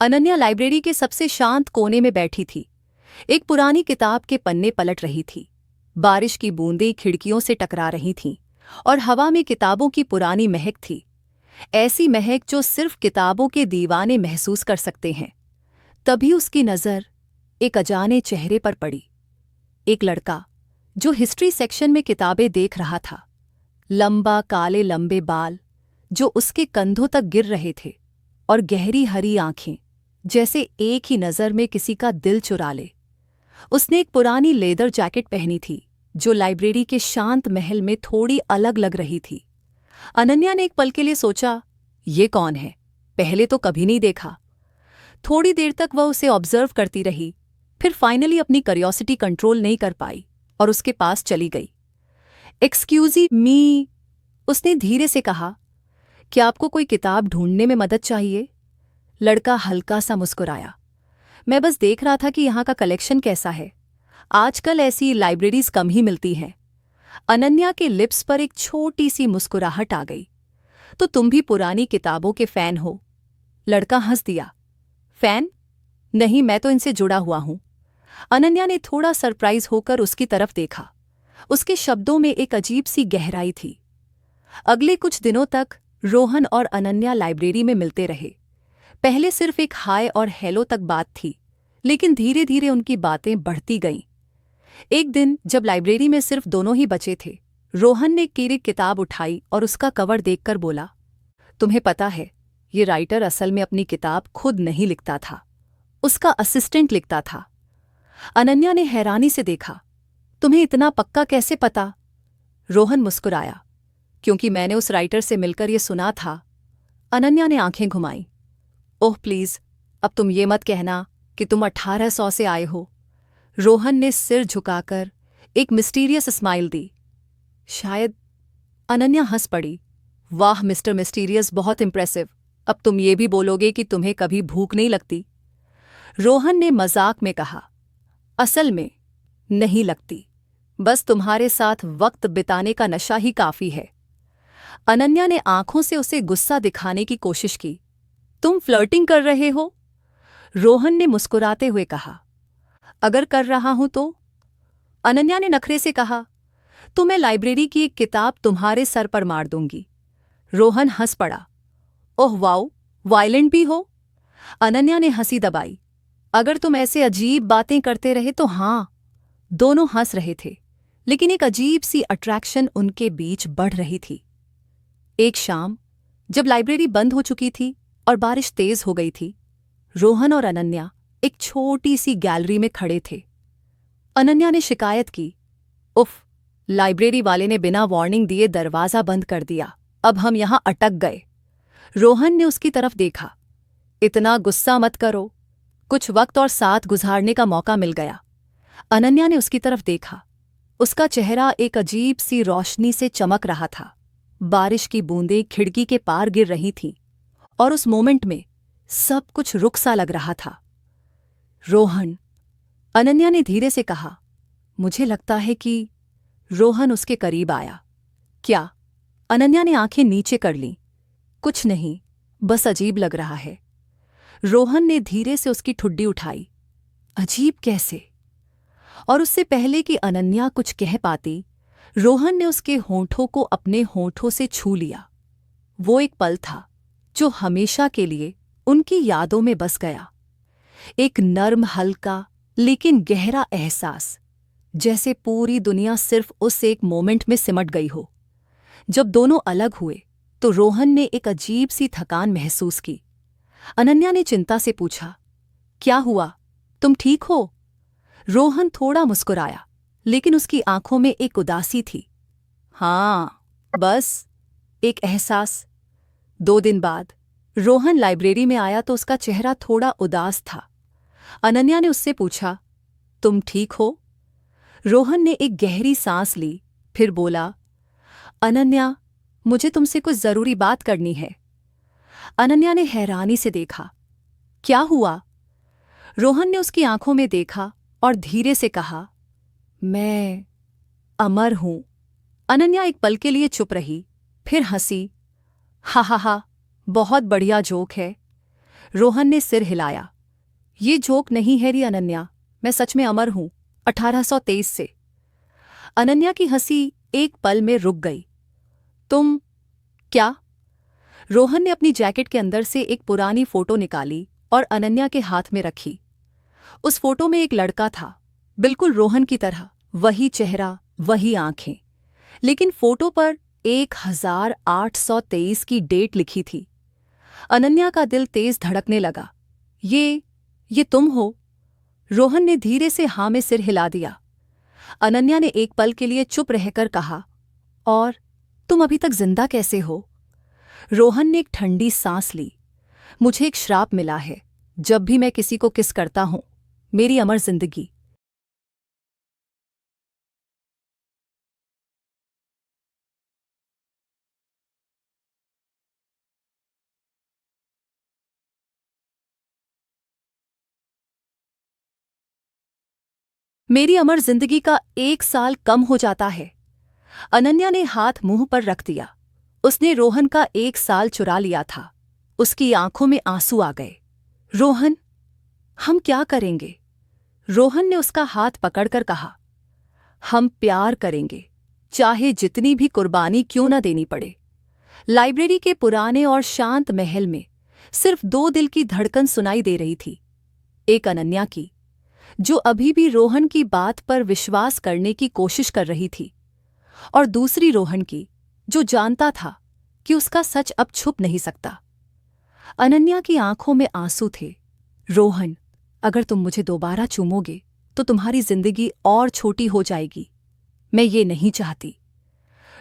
Ananya library के सबसे शांत कोने में बैठी थी। एक पुरानी किताब के पन्ने पलट रही थी। बारिश की बूंदें खिड़कियों से टकरा रही थीं और हवा में किताबों की पुरानी महक थी। ऐसी महक जो सिर्फ किताबों के दीवाने महसूस कर सकते हैं। तभी उसकी नज़र एक अजाने चेहरे पर पड़ी। एक लड़का जो हिस्ट्री सेक्शन में किताबें देख रहा था। लंबा काले लंबे बाल जो उसके कंधों तक गिर रहे थे और गहरी हरी आंखें जैसे एक ही नज़र में किसी का दिल चुरा ले। उसने एक पुरानी लेदर जैकेट पहनी थी जो लाइब्रेरी के शांत महल में थोड़ी अलग लग रही थी। अनन्या ने एक पल के लिए सोचा, ये कौन है? पहले तो कभी नहीं देखा। थोड़ी देर तक वह उसे ऑब्जर्व करती रही, फिर फाइनली अपनी क्यूरियोसिटी कंट्रोल नहीं कर पाई और उसके पास चली गई। एक्सक्यूज़ी मी, उसने धीरे से कहा, क्या आपको कोई किताब ढूंढने में मदद चाहिए? लड़का हल्का सा मुस्कुराया। मैं बस देख रहा था कि यहाँ का कलेक्शन कैसा है। आजकल ऐसी लाइब्रेरीज कम ही मिलती हैं। अनन्या के लिप्स पर एक छोटी सी मुस्कुराहट आ गई। तो तुम भी पुरानी किताबों के फैन हो? लड़का हंस दिया। फैन? नहीं, मैं तो इनसे जुड़ा हुआ हूं। अनन्या ने थोड़ा सरप्राइज होकर उसकी तरफ देखा। उसके शब्दों में एक अजीब सी गहराई थी। अगले कुछ दिनों तक रोहन और अनन्या लाइब्रेरी में मिलते रहे। पहले सिर्फ एक हाय और हेलो तक बात थी, लेकिन धीरे धीरे उनकी बातें बढ़ती गईं। एक दिन जब लाइब्रेरी में सिर्फ दोनों ही बचे थे, रोहन ने एक किताब उठाई और उसका कवर देखकर बोला, तुम्हें पता है, ये राइटर असल में अपनी किताब खुद नहीं लिखता था, उसका असिस्टेंट लिखता था। अनन्या ने हैरानी से देखा। तुम्हें इतना पक्का कैसे पता? रोहन मुस्कुराया, क्योंकि मैंने उस राइटर से मिलकर ये सुना था। अनन्या ने आंखें घुमाईं। ओह प्लीज, अब तुम ये मत कहना कि तुम 1800 से आए हो। रोहन ने सिर झुकाकर एक मिस्टीरियस स्माइल दी। शायद। अनन्या हंस पड़ी। वाह मिस्टर मिस्टीरियस, बहुत इम्प्रेसिव। अब तुम ये भी बोलोगे कि तुम्हें कभी भूख नहीं लगती? रोहन ने मजाक में कहा। असल में नहीं लगती, बस तुम्हारे साथ वक्त बिताने का नशा ही काफी है। अनन्या ने आंखों से उसे गुस्सा दिखाने की कोशिश की। तुम फ्लर्टिंग कर रहे हो? रोहन ने मुस्कुराते हुए कहा। अगर कर रहा हूं तो? अनन्या ने नखरे से कहा, तो मैं लाइब्रेरी की एक किताब तुम्हारे सर पर मार दूंगी। रोहन हंस पड़ा। ओह वाओ, वायलेंट भी हो? अनन्या ने हंसी दबाई। अगर तुम ऐसे अजीब बातें करते रहे तो हाँ। दोनों हंस रहे थे, लेकिन एक अजीब सी अट्रैक्शन उनके बीच बढ़ रही थी। एक शाम जब लाइब्रेरी बंद हो चुकी थी और बारिश तेज हो गई थी, रोहन और अनन्या एक छोटी सी गैलरी में खड़े थे। अनन्या ने शिकायत की, उफ, लाइब्रेरी वाले ने बिना वार्निंग दिए दरवाज़ा बंद कर दिया। अब हम यहां अटक गए। रोहन ने उसकी तरफ देखा। इतना गुस्सा मत करो, कुछ वक्त और साथ गुजारने का मौका मिल गया। अनन्या ने उसकी तरफ देखा। उसका चेहरा एक अजीब सी रोशनी से चमक रहा था। बारिश की बूंदें खिड़की के पार गिर रही थीं और उस मोमेंट में सब कुछ रुक सा लग रहा था। रोहन, अनन्या ने धीरे से कहा, मुझे लगता है कि। रोहन उसके करीब आया। क्या? अनन्या ने आंखें नीचे कर लीं। कुछ नहीं, बस अजीब लग रहा है। रोहन ने धीरे से उसकी ठुड्डी उठाई। अजीब कैसे? और उससे पहले कि अनन्या कुछ कह पाती, रोहन ने उसके होंठों को अपने होंठों से छू लिया। वो एक पल था जो हमेशा के लिए उनकी यादों में बस गया। एक नर्म, हल्का लेकिन गहरा एहसास, जैसे पूरी दुनिया सिर्फ उस एक मोमेंट में सिमट गई हो। जब दोनों अलग हुए तो रोहन ने एक अजीब सी थकान महसूस की। अनन्या ने चिंता से पूछा, क्या हुआ? तुम ठीक हो? रोहन थोड़ा मुस्कुराया, लेकिन उसकी आंखों में एक उदासी थी। हाँ, बस एक एहसास। 2 दिन बाद रोहन लाइब्रेरी में आया तो उसका चेहरा थोड़ा उदास था। अनन्या ने उससे पूछा, तुम ठीक हो? रोहन ने एक गहरी सांस ली, फिर बोला, अनन्या, मुझे तुमसे कुछ जरूरी बात करनी है। अनन्या ने हैरानी से देखा। क्या हुआ? रोहन ने उसकी आंखों में देखा और धीरे से कहा, मैं अमर हूं। अनन्या एक पल के लिए चुप रही, फिर हंसी। हा हा हा, बहुत बढ़िया जोक है। रोहन ने सिर हिलाया। ये जोक नहीं है री अनन्या, मैं सच में अमर हूं, 1823 से। अनन्या की हंसी एक पल में रुक गई। तुम क्या? रोहन ने अपनी जैकेट के अंदर से एक पुरानी फोटो निकाली और अनन्या के हाथ में रखी। उस फोटो में एक लड़का था, बिल्कुल रोहन की तरह, वही चेहरा, वही आंखें। लेकिन फोटो पर 1823 की डेट लिखी थी। अनन्या का दिल तेज धड़कने लगा। ये तुम हो? रोहन ने धीरे से हाँ में सिर हिला दिया। अनन्या ने एक पल के लिए चुप रहकर कहा, और तुम अभी तक जिंदा कैसे हो? रोहन ने एक ठंडी सांस ली। मुझे एक श्राप मिला है, जब भी मैं किसी को किस करता हूं, मेरी अमर जिंदगी। मेरी अमर जिंदगी का 1 साल कम हो जाता है। अनन्या ने हाथ मुंह पर रख दिया। उसने रोहन का 1 साल चुरा लिया था। उसकी आंखों में आंसू आ गए। रोहन, हम क्या करेंगे? रोहन ने उसका हाथ पकड़कर कहा, हम प्यार करेंगे, चाहे जितनी भी कुर्बानी क्यों न देनी पड़े। लाइब्रेरी के पुराने और शांत महल में सिर्फ 2 दिल की धड़कन सुनाई दे रही थी। एक अनन्या की, जो अभी भी रोहन की बात पर विश्वास करने की कोशिश कर रही थी, और दूसरी रोहन की, जो जानता था कि उसका सच अब छुप नहीं सकता। अनन्या की आंखों में आंसू थे। रोहन, अगर तुम मुझे दोबारा चूमोगे तो तुम्हारी जिंदगी और छोटी हो जाएगी। मैं ये नहीं चाहती।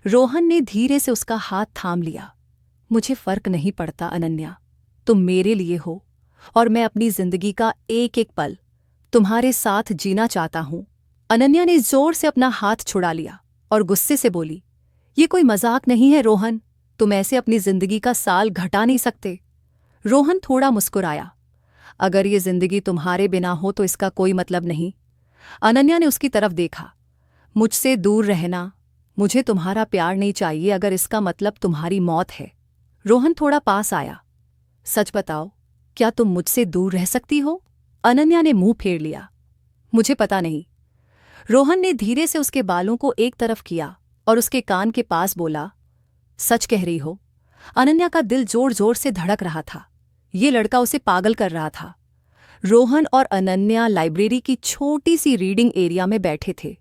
रोहन ने धीरे से उसका हाथ थाम लिया। मुझे फर्क नहीं पड़ता अनन्या, तुम मेरे लिए हो, और मैं अपनी जिंदगी का एक एक पल तुम्हारे साथ जीना चाहता हूं। अनन्या ने जोर से अपना हाथ छुड़ा लिया और गुस्से से बोली, ये कोई मजाक नहीं है रोहन, तुम ऐसे अपनी जिंदगी का साल घटा नहीं सकते। रोहन थोड़ा मुस्कुराया। अगर ये जिंदगी तुम्हारे बिना हो तो इसका कोई मतलब नहीं। अनन्या ने उसकी तरफ देखा। मुझसे दूर रहना, मुझे तुम्हारा प्यार नहीं चाहिए अगर इसका मतलब तुम्हारी मौत है। रोहन थोड़ा पास आया। सच बताओ, क्या तुम मुझसे दूर रह सकती हो? अनन्या ने मुंह फेर लिया। मुझे पता नहीं। रोहन ने धीरे से उसके बालों को एक तरफ किया और उसके कान के पास बोला, सच कह रही हो? अनन्या का दिल जोर जोर से धड़क रहा था। ये लड़का उसे पागल कर रहा था। रोहन और अनन्या लाइब्रेरी की छोटी सी रीडिंग एरिया में बैठे थे।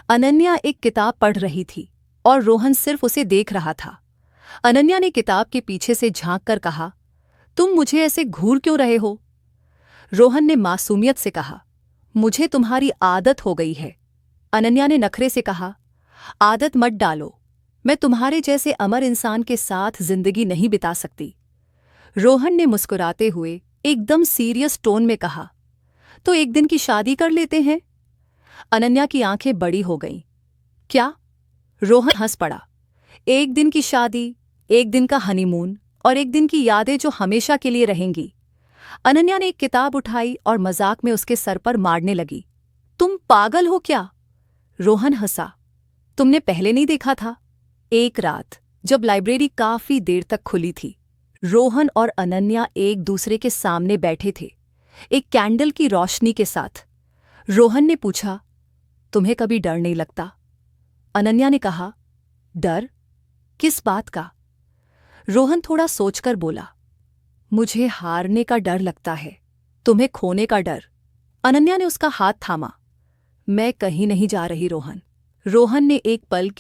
अनन्या एक किताब पढ़ रही थी और रोहन सिर्फ उसे देख रहा था। अनन्या ने किताब के पीछे से झांक कर कहा, तुम मुझे ऐसे घूर क्यों रहे हो? रोहन ने मासूमियत से कहा, मुझे तुम्हारी आदत हो गई है। अनन्या ने नखरे से कहा, आदत मत डालो, मैं तुम्हारे जैसे अमर इंसान के साथ जिंदगी नहीं बिता सकती। रोहन ने मुस्कुराते हुए एकदम सीरियस टोन में कहा, तो एक दिन की शादी कर लेते हैं? अनन्या की आंखें बड़ी हो गईं। क्या? रोहन हंस पड़ा। एक दिन की शादी, एक दिन का हनीमून और एक दिन की यादें जो हमेशा के लिए रहेंगी। अनन्या ने एक किताब उठाई और मजाक में उसके सर पर मारने लगी। तुम पागल हो क्या? रोहन हंसा। तुमने पहले नहीं देखा था? एक रात जब लाइब्रेरी काफी देर तक खुली थी, रोहन और अनन्या एक दूसरे के सामने बैठे थे, एक कैंडल की रोशनी के साथ। रोहन ने पूछा, तुम्हें कभी डर नहीं लगता? अनन्या ने कहा, डर? किस बात का? रोहन थोड़ा सोचकर बोला, मुझे हारने का डर लगता है, तुम्हें खोने का डर। अनन्या ने उसका हाथ थामा। मैं कहीं नहीं जा रही रोहन। रोहन ने एक पल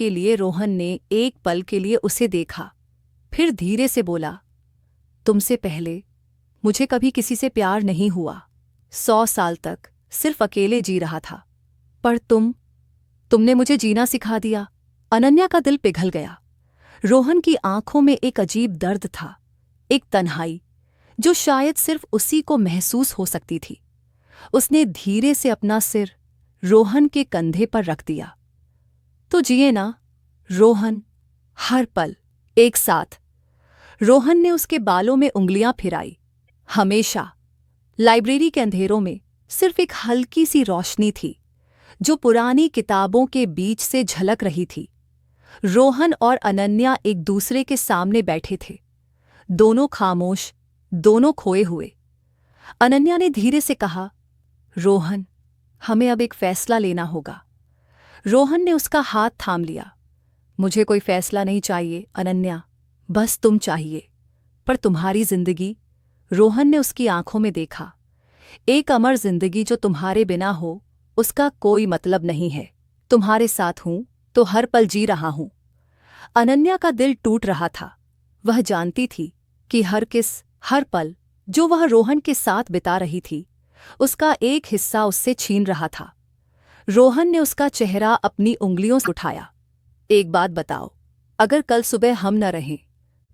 के लिए उसे देखा, फिर धीरे से बोला, तुमसे पहले मुझे कभी किसी से प्यार नहीं हुआ। 100 साल तक सिर्फ अकेले जी रहा था, पर तुमने मुझे जीना सिखा दिया। अनन्या का दिल पिघल गया। रोहन की आंखों में एक अजीब दर्द था, एक तन्हाई जो शायद सिर्फ उसी को महसूस हो सकती थी। उसने धीरे से अपना सिर रोहन के कंधे पर रख दिया। तो जिए ना रोहन, हर पल एक साथ। रोहन ने उसके बालों में उंगलियां फिराई। हमेशा। लाइब्रेरी के अंधेरों में सिर्फ एक हल्की सी रोशनी थी जो पुरानी किताबों के बीच से झलक रही थी। रोहन और अनन्या एक दूसरे के सामने बैठे थे, दोनों खामोश, दोनों खोए हुए। अनन्या ने धीरे से कहा, रोहन, हमें अब एक फैसला लेना होगा। रोहन ने उसका हाथ थाम लिया। मुझे कोई फैसला नहीं चाहिए अनन्या, बस तुम चाहिए। पर तुम्हारी जिंदगी, रोहन ने उसकी आंखों में देखा। एक अमर जिंदगी जो तुम्हारे बिना हो, उसका कोई मतलब नहीं है। तुम्हारे साथ हूं तो हर पल जी रहा हूं। अनन्या का दिल टूट रहा था। वह जानती थी कि हर पल जो वह रोहन के साथ बिता रही थी, उसका एक हिस्सा उससे छीन रहा था। रोहन ने उसका चेहरा अपनी उंगलियों से उठाया। एक बात बताओ, अगर कल सुबह हम न रहें,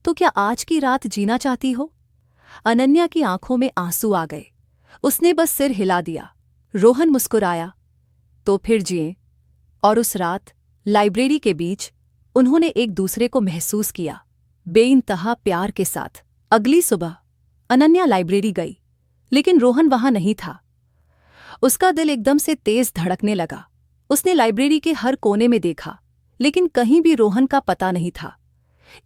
तो क्या आज की रात जीना चाहती हो? अनन्या की आंखों में आंसू आ गए। उसने बस सिर हिला दिया। रोहन मुस्कुराया, तो फिर जिए। और उस रात लाइब्रेरी के बीच उन्होंने एक दूसरे को महसूस किया, बेइंतहा प्यार के साथ। अगली सुबह अनन्या लाइब्रेरी गई, लेकिन रोहन वहां नहीं था। उसका दिल एकदम से तेज धड़कने लगा। उसने लाइब्रेरी के हर कोने में देखा, लेकिन कहीं भी रोहन का पता नहीं था।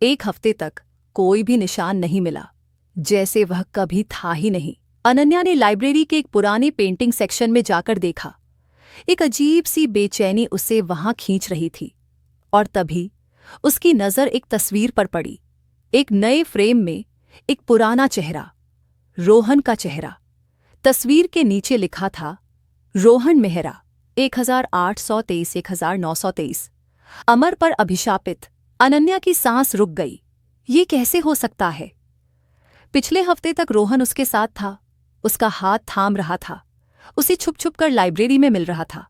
एक हफ्ते तक कोई भी निशान नहीं मिला, जैसे वह कभी था ही नहीं। अनन्या ने लाइब्रेरी के एक पुराने पेंटिंग सेक्शन में जाकर देखा। एक अजीब सी बेचैनी उसे वहां खींच रही थी। और तभी उसकी नज़र एक तस्वीर पर पड़ी। एक नए फ्रेम में एक पुराना चेहरा, रोहन का चेहरा। तस्वीर के नीचे लिखा था, रोहन मेहरा, 1823-1923, अमर पर अभिशापित। अनन्या की सांस रुक गई। ये कैसे हो सकता है? पिछले हफ्ते तक रोहन उसके साथ था, उसका हाथ थाम रहा था, उसे छुप छुप कर लाइब्रेरी में मिल रहा था।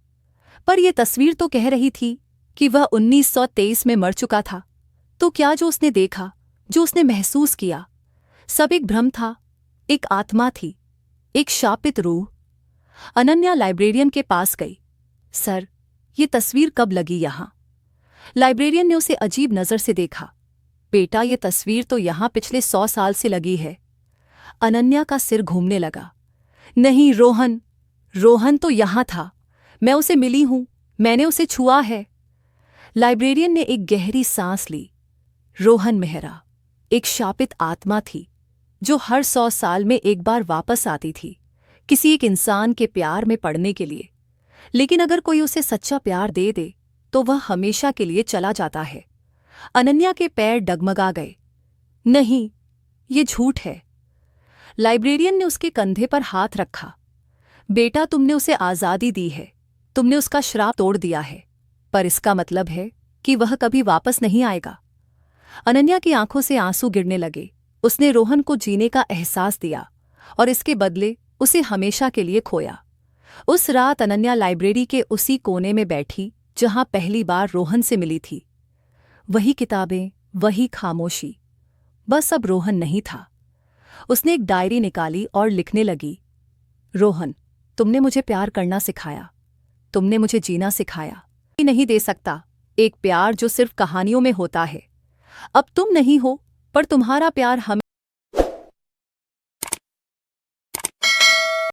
पर यह तस्वीर तो कह रही थी कि वह 1923 में मर चुका था। तो क्या जो उसने देखा, जो उसने महसूस किया, सब एक भ्रम था? एक आत्मा थी, एक शापित रूह। अनन्या लाइब्रेरियन के पास गई। सर, ये तस्वीर कब लगी यहाँ? लाइब्रेरियन ने उसे अजीब नज़र से देखा। बेटा, ये तस्वीर तो यहाँ पिछले 100 साल से लगी है। अनन्या का सिर घूमने लगा। नहीं रोहन, रोहन तो यहाँ था। मैं उसे मिली हूं, मैंने उसे छुआ है। लाइब्रेरियन ने एक गहरी सांस ली। रोहन मेहरा एक शापित आत्मा थी, जो हर 100 साल में एक बार वापस आती थी, किसी एक इंसान के प्यार में पड़ने के लिए। लेकिन अगर कोई उसे सच्चा प्यार दे दे, तो वह हमेशा के लिए चला जाता है। अनन्या के पैर डगमगा गए। नहीं, ये झूठ है। लाइब्रेरियन ने उसके कंधे पर हाथ रखा। बेटा, तुमने उसे आज़ादी दी है, तुमने उसका श्राप तोड़ दिया है, पर इसका मतलब है कि वह कभी वापस नहीं आएगा। अनन्या की आंखों से आंसू गिरने लगे। उसने रोहन को जीने का एहसास दिया और इसके बदले उसे हमेशा के लिए खोया। उस रात अनन्या लाइब्रेरी के उसी कोने में बैठी जहां पहली बार रोहन से मिली थी। वही किताबें, वही खामोशी, बस अब रोहन नहीं था। उसने एक डायरी निकाली और लिखने लगी, रोहन, तुमने मुझे प्यार करना सिखाया, तुमने मुझे जीना सिखाया। नहीं दे सकता एक प्यार जो सिर्फ कहानियों में होता है। अब तुम नहीं हो, पर तुम्हारा प्यार हमें